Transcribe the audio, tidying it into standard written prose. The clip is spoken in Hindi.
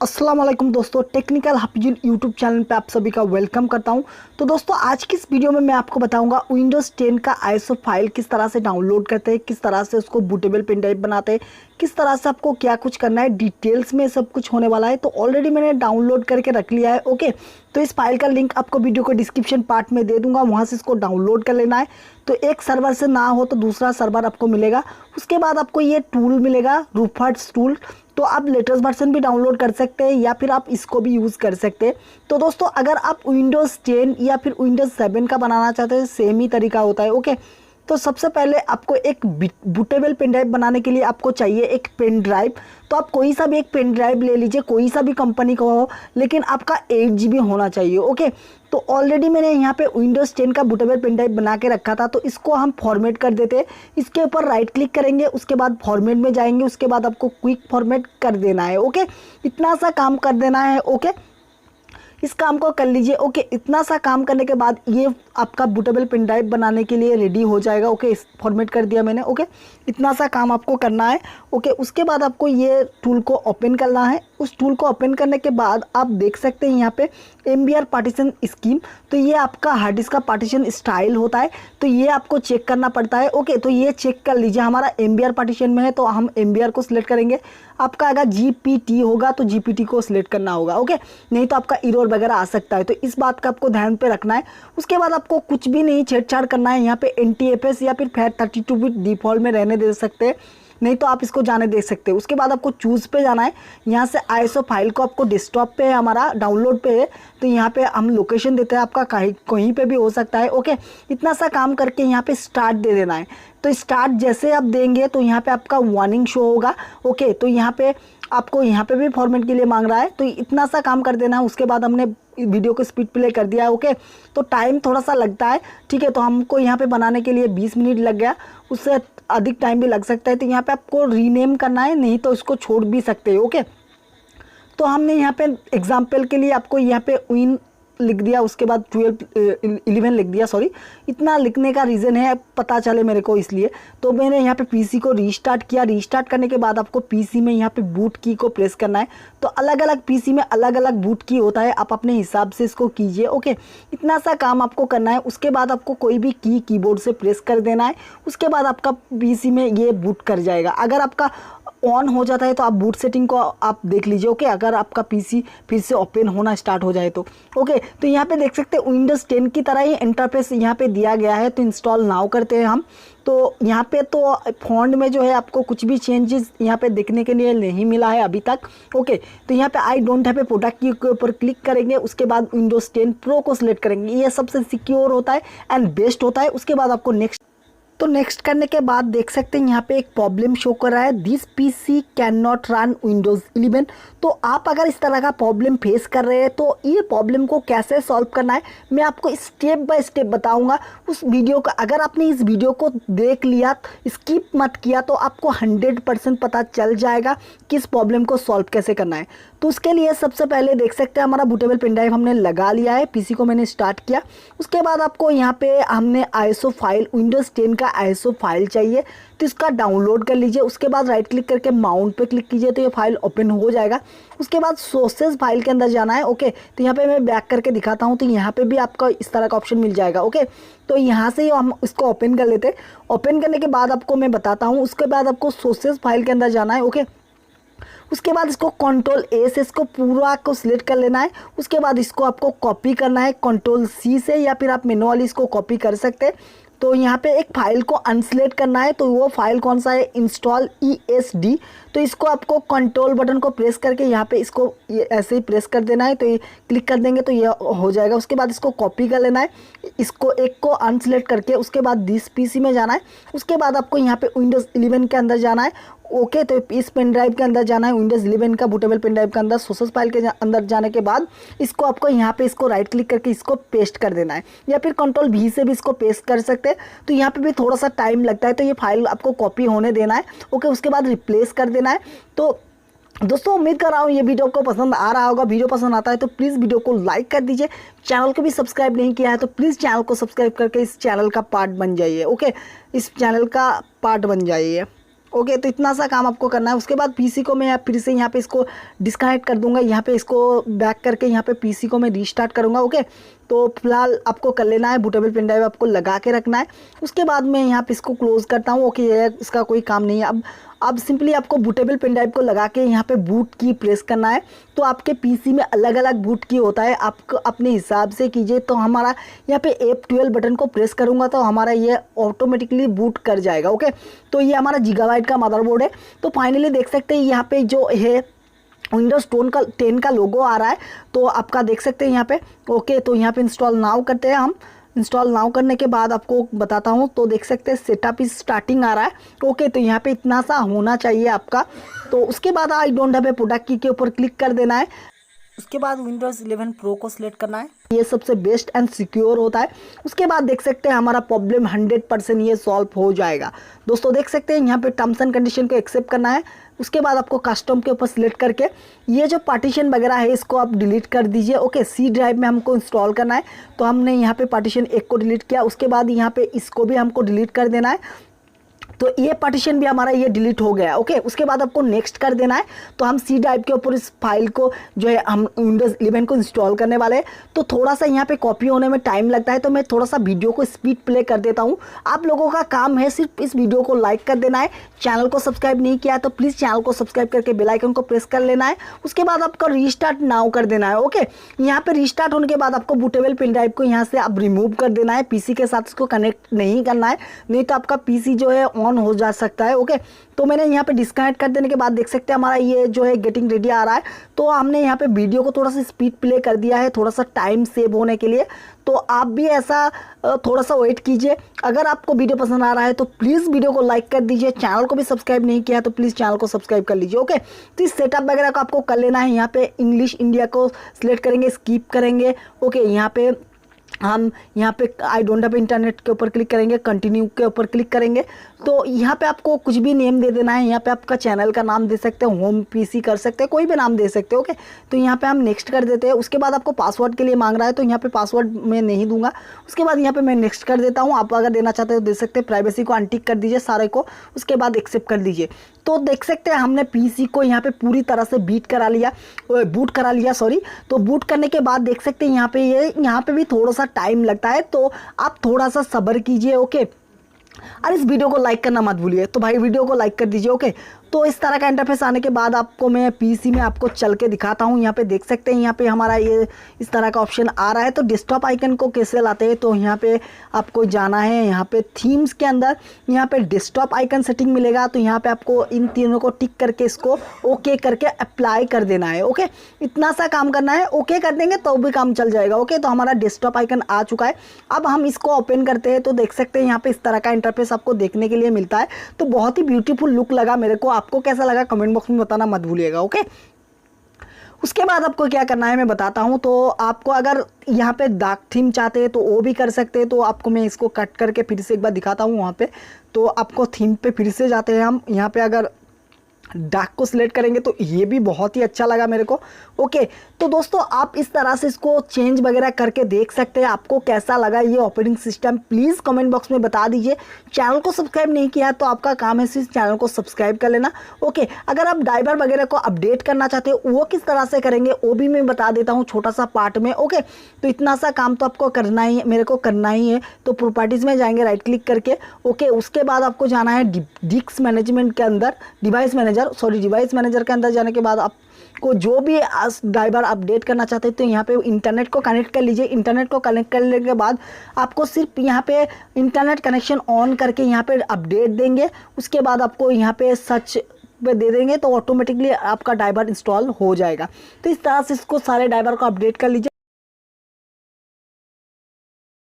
अस्सलाम वालेकुम दोस्तों, टेक्निकल हाफिजुल यूट्यूब चैनल पे आप सभी का वेलकम करता हूं। तो दोस्तों आज की इस वीडियो में मैं आपको बताऊंगा विंडोज़ 10 का आईएसओ फाइल किस तरह से डाउनलोड करते हैं, किस तरह से उसको बूटेबल पेन ड्राइव बनाते हैं, किस तरह से आपको क्या कुछ करना है, डिटेल्स में सब कुछ होने वाला है। तो ऑलरेडी मैंने डाउनलोड करके रख लिया है। ओके, तो इस फाइल का लिंक आपको वीडियो को डिस्क्रिप्शन पार्ट में दे दूंगा, वहाँ से इसको डाउनलोड कर लेना है। तो एक सर्वर से ना हो तो दूसरा सर्वर आपको मिलेगा। उसके बाद आपको ये टूल मिलेगा, रूफर्ट्स टूल। तो आप लेटेस्ट वर्जन भी डाउनलोड कर सकते हैं या फिर आप इसको भी यूज़ कर सकते हैं। तो दोस्तों अगर आप विंडोज़ 10 या फिर विंडोज़ 7 का बनाना चाहते हैं, सेम ही तरीका होता है। ओके, तो सबसे पहले आपको एक बूटेबल पेन ड्राइव बनाने के लिए आपको चाहिए एक पेन ड्राइव। तो आप कोई सा भी एक पेन ड्राइव ले लीजिए, कोई सा भी कंपनी का हो, लेकिन आपका 8 GB होना चाहिए। ओके, तो ऑलरेडी मैंने यहाँ पे विंडोज़ 10 का बूटेबल पेन ड्राइव बना के रखा था, तो इसको हम फॉर्मेट कर देते हैं। इसके ऊपर राइट क्लिक करेंगे, उसके बाद फॉर्मेट में जाएंगे, उसके बाद आपको क्विक फॉर्मेट कर देना है। ओके, इतना सा काम कर देना है। ओके, इस काम को कर लीजिए। ओके, इतना सा काम करने के बाद ये आपका बूटेबल पेन ड्राइव बनाने के लिए रेडी हो जाएगा। ओके, इस फॉर्मेट कर दिया मैंने। ओके, इतना सा काम आपको करना है। ओके, उसके बाद आपको ये टूल को ओपन करना है। उस टूल को ओपन करने के बाद आप देख सकते हैं यहाँ पे MBR पार्टीशन स्कीम। तो ये आपका हार्ड डिस्क का पार्टीशन स्टाइल होता है, तो ये आपको चेक करना पड़ता है। ओके, तो ये चेक कर लीजिए, हमारा MBR पार्टीशन में है तो हम MBR को सिलेक्ट करेंगे। आपका अगर GPT होगा तो GPT को सिलेक्ट करना होगा। ओके, नहीं तो आपका एरर वगैरह आ सकता है, तो इस बात का आपको ध्यान पे रखना है। उसके बाद आपको कुछ भी नहीं छेड़छाड़ करना है। यहाँ पे NTFS या फिर FAT32 बिट डिफ़ॉल्ट में रहने दे सकते हैं, नहीं तो आप इसको जाने दे सकते हैं। उसके बाद आपको चूज़ पे जाना है। यहाँ से आईएसओ फाइल को आपको डेस्कटॉप पे है, हमारा डाउनलोड पे है, तो यहाँ पे हम लोकेशन देते हैं, आपका कहीं पे भी हो सकता है। ओके, इतना सा काम करके यहाँ पे स्टार्ट दे देना है। तो स्टार्ट जैसे आप देंगे तो यहाँ पे आपका वार्निंग शो होगा। ओके, तो यहाँ पे आपको यहाँ पे भी फॉर्मेट के लिए मांग रहा है, तो इतना सा काम कर देना है। उसके बाद हमने वीडियो को स्पीड प्ले कर दिया है। ओके, तो टाइम थोड़ा सा लगता है, ठीक है। तो हमको यहाँ पे बनाने के लिए 20 मिनट लग गया, उससे अधिक टाइम भी लग सकता है। तो यहाँ पे आपको रीनेम करना है, नहीं तो इसको छोड़ भी सकते हैं। ओके, तो हमने यहाँ पे एग्जाम्पल के लिए आपको यहाँ पे विन लिख दिया, उसके बाद 11 लिख दिया। सॉरी, इतना लिखने का रीज़न है पता चले मेरे को, इसलिए तो मैंने यहाँ पे पीसी को रीस्टार्ट किया। रीस्टार्ट करने के बाद आपको पीसी में यहाँ पे बूट की को प्रेस करना है। तो अलग अलग पीसी में अलग अलग बूट की होता है, आप अपने हिसाब से इसको कीजिए। ओके, इतना सा काम आपको करना है। उसके बाद आपको कोई भी कीबोर्ड से प्रेस कर देना है। उसके बाद आपका पीसी में ये बूट कर जाएगा। अगर आपका ऑन हो जाता है तो आप बूट सेटिंग को आप देख लीजिए। ओके, अगर आपका पीसी फिर से ओपन होना स्टार्ट हो जाए तो। ओके, तो यहाँ पे देख सकते हैं विंडोज़ 10 की तरह ही इंटरफेस यहाँ पे दिया गया है। तो इंस्टॉल नाउ करते हैं हम। तो यहाँ पे तो फॉन्ट में जो है आपको कुछ भी चेंजेस यहाँ पे देखने के लिए नहीं मिला है अभी तक। ओके, तो यहाँ पे I don't have a product के ऊपर क्लिक करेंगे। उसके बाद विंडोज़ 10 प्रो को सिलेक्ट करेंगे, ये सबसे सिक्योर होता है एंड बेस्ट होता है। उसके बाद आपको नेक्स्ट करने के बाद देख सकते हैं यहाँ पे एक प्रॉब्लम शो कर रहा है, this PC can not run Windows 11। तो आप अगर इस तरह का प्रॉब्लम फेस कर रहे हैं तो ये प्रॉब्लम को कैसे सॉल्व करना है मैं आपको स्टेप बाय स्टेप बताऊंगा। उस वीडियो का अगर आपने इस वीडियो को देख लिया, स्किप मत किया, तो आपको 100% पता चल जाएगा कि इस प्रॉब्लम को सॉल्व कैसे करना है। तो उसके लिए सबसे पहले देख सकते हैं हमारा बूटेबल पेन ड्राइव हमने लगा लिया है, पीसी को मैंने स्टार्ट किया। उसके बाद आपको यहाँ पे हमने आईएसओ फाइल, विंडोज़ 10 का आईएसओ फाइल चाहिए, तो इसका डाउनलोड कर लीजिए। उसके बाद राइट क्लिक करके माउंट पे क्लिक कीजिए, तो ये फाइल ओपन हो जाएगा। उसके बाद सोर्सेज फाइल के अंदर जाना है। ओके, तो यहाँ पे मैं बैक करके दिखाता हूँ, तो यहाँ पे भी आपका इस तरह का ऑप्शन मिल जाएगा। ओके, तो यहाँ से हम इसको ओपन कर लेते हैं। ओपन करने के बाद आपको मैं बताता हूँ, उसके बाद आपको सोर्सेज फाइल के अंदर जाना है। ओके, उसके बाद इसको Ctrl+A से इसको पूरा को सिलेक्ट कर लेना है। उसके बाद इसको आपको कॉपी करना है Ctrl+C से, या फिर आप मैनुअली इसको कॉपी कर सकते हैं। तो यहाँ पे एक फाइल को अनसिलेक्ट करना है, तो वो फाइल कौन सा है, इंस्टॉल ESD। तो इसको आपको कंट्रोल बटन को प्रेस करके यहाँ पे इसको ऐसे ही प्रेस कर देना है, तो ये क्लिक कर देंगे तो ये हो जाएगा। उसके बाद इसको कॉपी कर लेना है, इसको एक को अनसिलेक्ट करके उसके बाद दिस पीसी में जाना है। उसके बाद आपको यहाँ पे विंडोज़ 11 के अंदर जाना है। ओके, तो इस पेन ड्राइव के अंदर जाना है, विंडोज़ 11 का बूटेबल पेन ड्राइव के अंदर। सोर्सेस फाइल के अंदर जाने के बाद इसको आपको यहाँ पे इसको राइट क्लिक करके इसको पेस्ट कर देना है, या फिर Ctrl+V से भी इसको पेस्ट कर सकते हैं। तो यहाँ पे भी थोड़ा सा टाइम लगता है, तो ये फाइल आपको कॉपी होने देना है। ओके, उसके बाद रिप्लेस कर देना है। तो दोस्तों उम्मीद कर रहा हूँ ये वीडियो को पसंद आ रहा होगा। वीडियो पसंद आता है तो प्लीज़ वीडियो को लाइक कर दीजिए। चैनल को भी सब्सक्राइब नहीं किया है तो प्लीज़ चैनल को सब्सक्राइब करके इस चैनल का पार्ट बन जाइए। ओके, इस चैनल का पार्ट बन जाइए। ओके, तो इतना सा काम आपको करना है। उसके बाद पीसी को मैं फिर से यहाँ पे इसको डिस्कनेक्ट कर दूंगा, यहाँ पे इसको बैक करके यहाँ पे पीसी को मैं रीस्टार्ट करूँगा। ओके, तो फिलहाल आपको कर लेना है, बूटेबल पेन ड्राइव आपको लगा के रखना है। उसके बाद मैं यहाँ पे इसको क्लोज़ करता हूँ। ओके, ये इसका कोई काम नहीं है। अब सिंपली आपको बूटेबल पेन ड्राइव को लगा के यहाँ पे बूट की प्रेस करना है। तो आपके पीसी में अलग अलग बूट की होता है, आपको अपने हिसाब से कीजिए। तो हमारा यहाँ पे F12 बटन को प्रेस करूँगा तो हमारा ये ऑटोमेटिकली बूट कर जाएगा। ओके, तो ये हमारा गीगाबाइट का मदरबोर्ड है। तो फाइनली देख सकते हैं यहाँ पे जो है विंडोज़ 10 का लोगो आ रहा है, तो आपका देख सकते हैं यहाँ पे। ओके, तो यहाँ पे इंस्टॉल नाउ करते हैं हम। इंस्टॉल नाउ करने के बाद आपको बताता हूँ, तो देख सकते हैं सेटअप इज स्टार्टिंग आ रहा है। ओके, तो यहाँ पे इतना सा होना चाहिए आपका। तो उसके बाद I don't have a product की के ऊपर क्लिक कर देना है। उसके बाद विंडोज़ 11 प्रो को सिलेक्ट करना है, ये सबसे बेस्ट एंड सिक्योर होता है। उसके बाद देख सकते हैं हमारा प्रॉब्लम 100% ये सॉल्व हो जाएगा। दोस्तों देख सकते हैं यहाँ पे टर्म्स एंड कंडीशन को एक्सेप्ट करना है। उसके बाद आपको कस्टम के ऊपर सिलेक्ट करके ये जो पार्टीशन वगैरह है इसको आप डिलीट कर दीजिए। ओके, सी ड्राइव में हमको इंस्टॉल करना है, तो हमने यहाँ पे पार्टीशन 1 को डिलीट किया। उसके बाद यहाँ पे इसको भी हमको डिलीट कर देना है, तो ये पार्टीशन भी हमारा ये डिलीट हो गया। ओके, उसके बाद आपको नेक्स्ट कर देना है। तो हम सी ड्राइव के ऊपर इस फाइल को जो है हम विंडोज़ 11 को इंस्टॉल करने वाले हैं। तो थोड़ा सा यहाँ पे कॉपी होने में टाइम लगता है, तो मैं थोड़ा सा वीडियो को स्पीड प्ले कर देता हूँ। आप लोगों का काम है सिर्फ इस वीडियो को लाइक कर देना है। चैनल को सब्सक्राइब नहीं किया है तो प्लीज़ चैनल को सब्सक्राइब करके बेल आइकन को प्रेस कर लेना है। उसके बाद आपको रीस्टार्ट नाउ कर देना है। ओके, यहाँ पे रीस्टार्ट होने के बाद आपको बूटेबल पेन ड्राइव को यहाँ से आप रिमूव कर देना है। पीसी के साथ इसको कनेक्ट नहीं करना है, नहीं तो आपका पीसी जो है ऑन हो जा सकता है। ओके, तो मैंने यहाँ पे डिस्कनेक्ट कर देने के बाद देख सकते हैं हमारा ये जो है गेटिंग रेडी आ रहा है। तो हमने यहाँ पे वीडियो को थोड़ा सा स्पीड प्ले कर दिया है, थोड़ा सा टाइम सेव होने के लिए। तो आप भी ऐसा थोड़ा सा वेट कीजिए। अगर आपको वीडियो पसंद आ रहा है तो प्लीज़ वीडियो को लाइक कर दीजिए। चैनल को भी सब्सक्राइब नहीं किया है तो प्लीज़ चैनल को सब्सक्राइब कर लीजिए। ओके, तो इस सेटअप वगैरह को आपको कर लेना है। यहाँ पे इंग्लिश इंडिया को सिलेक्ट करेंगे, स्किप करेंगे। ओके, यहाँ पे हम यहाँ पे आई डोंट हैव इंटरनेट के ऊपर क्लिक करेंगे, कंटिन्यू के ऊपर क्लिक करेंगे। तो यहाँ पे आपको कुछ भी नेम दे देना है। यहाँ पे आपका चैनल का नाम दे सकते हैं, होम पीसी कर सकते हैं, कोई भी नाम दे सकते हैं। ओके, तो यहाँ पे हम नेक्स्ट कर देते हैं। उसके बाद आपको पासवर्ड के लिए मांग रहा है, तो यहाँ पे पासवर्ड मैं नहीं दूंगा। उसके बाद यहाँ पे मैं नेक्स्ट कर देता हूँ। आप अगर देना चाहते हो दे सकते हैं। प्राइवेसी को अनटिक कर दीजिए सारे को, उसके बाद एक्सेप्ट कर दीजिए। तो देख सकते हैं हमने पीसी को यहाँ पे पूरी तरह से बूट करा लिया सॉरी। तो बूट करने के बाद देख सकते हैं यहाँ पे भी थोड़ा सा टाइम लगता है, तो आप थोड़ा सा सब्र कीजिए। ओके, और इस वीडियो को लाइक करना मत भूलिए। तो भाई वीडियो को लाइक कर दीजिए। ओके, तो इस तरह का इंटरफेस आने के बाद आपको मैं पीसी में आपको चल के दिखाता हूँ। यहाँ पे देख सकते हैं यहाँ पे हमारा ये इस तरह का ऑप्शन आ रहा है। तो डेस्कटॉप आइकन को कैसे लाते हैं, तो यहाँ पे आपको जाना है। यहाँ पे थीम्स के अंदर यहाँ पे डेस्कटॉप आइकन सेटिंग मिलेगा। तो यहाँ पे आपको इन तीनों को टिक करके इसको ओके करके अप्लाई कर देना है। ओके, इतना सा काम करना है। ओके कर देंगे तो भी काम चल जाएगा। ओके, तो हमारा डेस्कटॉप आइकन आ चुका है। अब हम इसको ओपन करते हैं, तो देख सकते हैं यहाँ पे इस तरह का इंटरफेस आपको देखने के लिए मिलता है। तो बहुत ही ब्यूटीफुल लुक लगा मेरे को। आपको कैसा लगा कमेंट बॉक्स में बताना मत भूलिएगा। ओके, उसके बाद आपको क्या करना है मैं बताता हूँ। तो आपको अगर यहाँ पे डार्क थीम चाहते हैं तो वो भी कर सकते हैं। तो आपको मैं इसको कट करके फिर से एक बार दिखाता हूँ। वहाँ पे तो आपको थीम पे फिर से जाते हैं हम। यहाँ पे अगर डार्क को सिलेक्ट करेंगे तो ये भी बहुत ही अच्छा लगा मेरे को। ओके, तो दोस्तों आप इस तरह से इसको चेंज वगैरह करके देख सकते हैं। आपको कैसा लगा ये operating system, please comment box में बता दीजिए। चैनल को सब्सक्राइब नहीं किया तो आपका काम है सिर्फ चैनल को सब्सक्राइब कर लेना। ओके, अगर आप ड्राइवर वगैरह को अपडेट करना चाहते हो वो किस तरह से करेंगे वो भी मैं बता देता हूँ छोटा सा पार्ट में। ओके, तो इतना सा काम तो आपको करना ही है, मेरे को करना ही है। तो प्रॉपर्टीज़ में जाएंगे राइट क्लिक करके। ओके, उसके बाद आपको जाना है डिस्क मैनेजमेंट के अंदर, डिवाइस मैनेजर के अंदर जाने के बाद आपको जो भी ड्राइवर अपडेट करना चाहते हैं तो यहाँ पे इंटरनेट को कनेक्ट कर लीजिए। इंटरनेट को कनेक्ट करने के बाद आपको सिर्फ यहाँ पे इंटरनेट कनेक्शन ऑन करके यहाँ पे अपडेट देंगे। उसके बाद आपको यहाँ पे सर्च पे दे देंगे तो ऑटोमेटिकली आपका ड्राइवर इंस्टॉल हो जाएगा। तो इस तरह से इसको सारे ड्राइवर को अपडेट कर लीजिए।